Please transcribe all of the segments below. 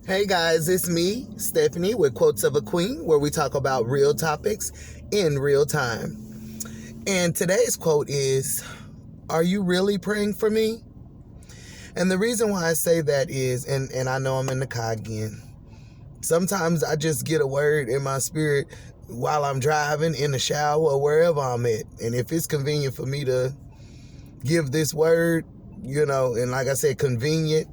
Hey guys, it's me, Stephanie, with Quotes of a Queen, where we talk about real topics in real time. And today's quote is, "Are you really praying for me?" And the reason why I say that is, and I know I'm in the car again, sometimes I just get a word in my spirit while I'm driving, in the shower, or wherever I'm at. And if it's convenient for me to give this word, and like I said, convenient,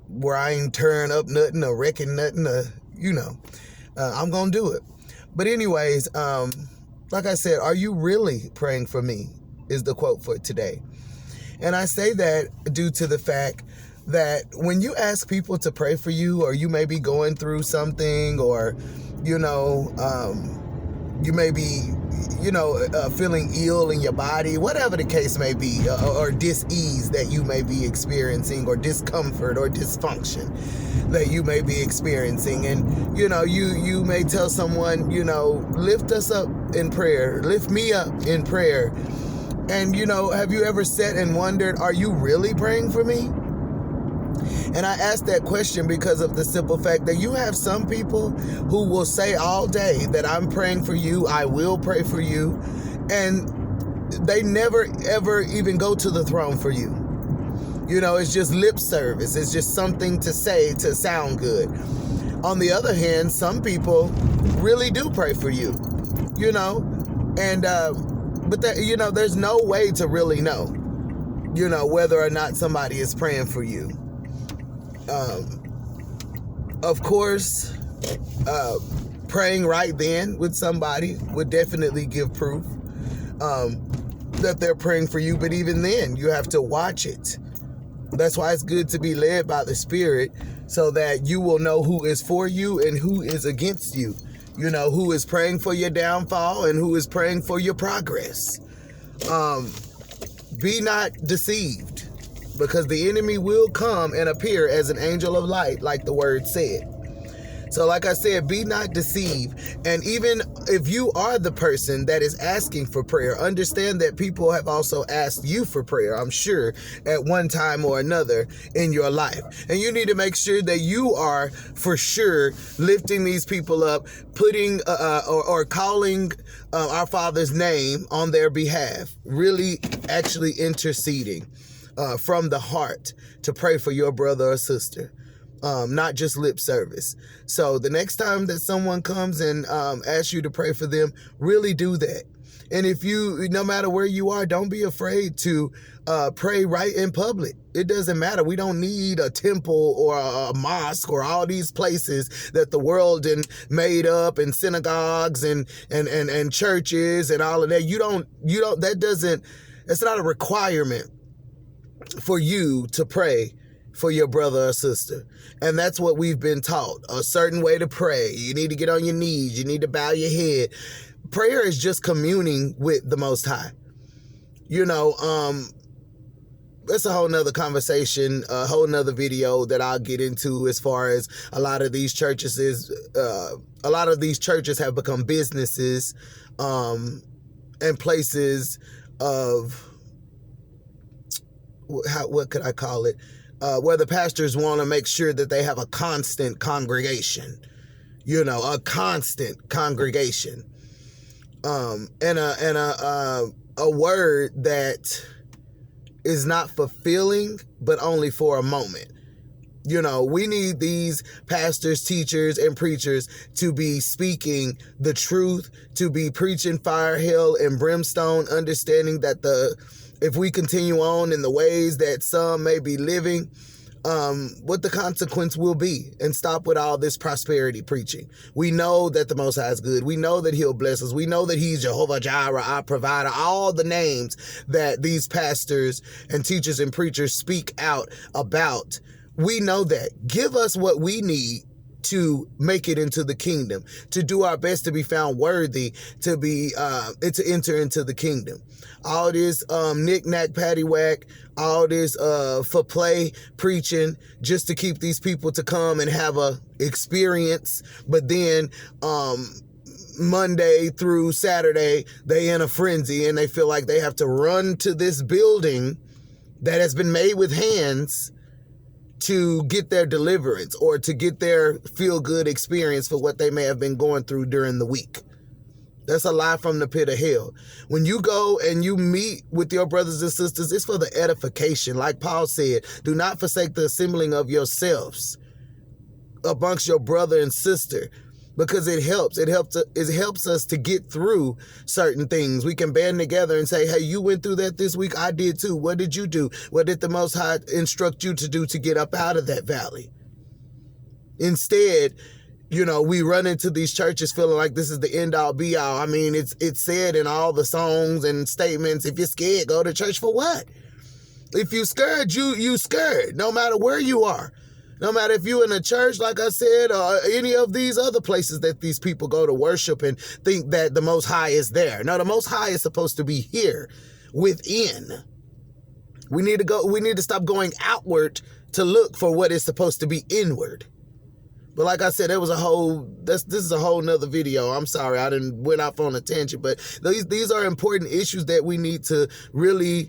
where I ain't turn up nothing or wrecking nothing, I'm going to do it. But anyways, like I said, are you really praying for me is the quote for today. And I say that due to the fact that when you ask people to pray for you, or you may be going through something, or, you may be, feeling ill in your body, whatever the case may be, or dis-ease that you may be experiencing, or discomfort or dysfunction that you may be experiencing. And, you may tell someone, lift us up in prayer, lift me up in prayer. And, have you ever sat and wondered, are you really praying for me? And I ask that question because of the simple fact that you have some people who will say all day that I'm praying for you, I will pray for you, and they never ever even go to the throne for you. It's just lip service. It's just something to say to sound good. On the other hand, some people really do pray for you, and but that, there's no way to really know, whether or not somebody is praying for you. Of course, praying right then with somebody would definitely give proof that they're praying for you. But even then, you have to watch it. That's why it's good to be led by the Spirit, so that you will know who is for you and who is against you. Who is praying for your downfall and who is praying for your progress. Be not deceived, because the enemy will come and appear as an angel of light, like the word said. So like I said, be not deceived. And even if you are the person that is asking for prayer, understand that people have also asked you for prayer, I'm sure, at one time or another in your life. And you need to make sure that you are for sure lifting these people up, putting or calling our Father's name on their behalf, really actually interceding from the heart to pray for your brother or sister. Not just lip service. So the next time that someone comes and asks you to pray for them, really do that. And if no matter where you are, don't be afraid to pray right in public. It doesn't matter. We don't need a temple or a mosque or all these places that the world made up, and synagogues and churches and all of that. It's not a requirement for you to pray for your brother or sister. And that's what we've been taught. A certain way to pray. You need to get on your knees. You need to bow your head. Prayer is just communing with the Most High. That's a whole nother conversation, a whole nother video that I'll get into, as far as a lot of these churches have become businesses and places of, what could I call it? Where the pastors want to make sure that they have a constant congregation, a constant congregation, and a word that is not fulfilling, but only for a moment. We need these pastors, teachers, and preachers to be speaking the truth, to be preaching fire, hell, and brimstone, understanding that if we continue on in the ways that some may be living, what the consequence will be, and stop with all this prosperity preaching. We know that the Most High is good. We know that He'll bless us. We know that He's Jehovah Jireh, our provider. All the names that these pastors and teachers and preachers speak out about, we know that. Give us what we need to make it into the kingdom, to do our best to be found worthy to enter into the kingdom. All this knick-knack, paddywhack, all this for play preaching just to keep these people to come and have a experience, but then Monday through Saturday they in a frenzy and they feel like they have to run to this building that has been made with hands to get their deliverance or to get their feel-good experience for what they may have been going through during the week. That's a lie from the pit of hell. When you go and you meet with your brothers and sisters, it's for the edification. Like Paul said, do not forsake the assembling of yourselves amongst your brother and sister, because it helps. It helps us to get through certain things. We can band together and say, hey, you went through that this week. I did too. What did you do? What did the Most High instruct you to do to get up out of that valley? Instead, we run into these churches feeling like this is the end all be all. I mean, it's said in all the songs and statements, if you're scared, go to church for what? If you're scared, you scared, no matter where you are. No matter if you're in a church, like I said, or any of these other places that these people go to worship and think that the Most High is there. No, the Most High is supposed to be here within. We need to stop going outward to look for what is supposed to be inward. But like I said, this is a whole nother video. I'm sorry, I didn't went off on a tangent, but these are important issues that we need to really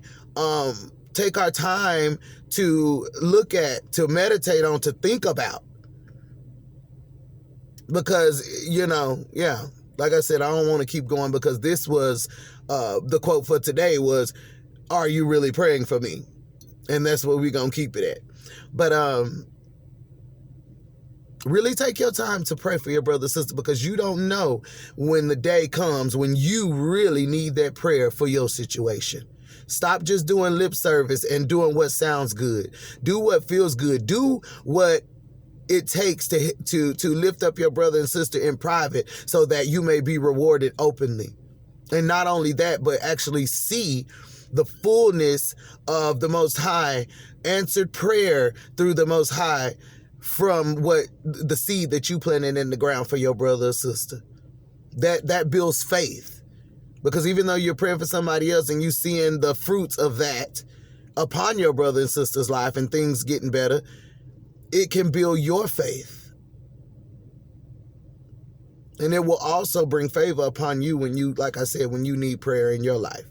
take our time to look at, to meditate on, to think about. Because, like I said, I don't want to keep going, because this was, the quote for today was, are you really praying for me? And that's where we're going to keep it at. But, really take your time to pray for your brother, sister, because you don't know when the day comes when you really need that prayer for your situation. Stop just doing lip service and doing what sounds good. Do what feels good. Do what it takes to lift up your brother and sister in private so that you may be rewarded openly. And not only that, but actually see the fullness of the Most High, answered prayer through the Most High, from what the seed that you planted in the ground for your brother or sister. That builds faith. Because even though you're praying for somebody else and you seeing the fruits of that upon your brother and sister's life and things getting better, it can build your faith. And it will also bring favor upon you when you, like I said, when you need prayer in your life.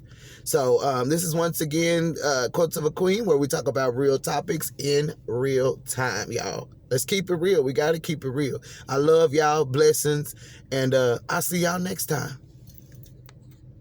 So this is once again Quotes of a Queen, where we talk about real topics in real time, y'all. Let's keep it real. We got to keep it real. I love y'all. Blessings. And I'll see y'all next time.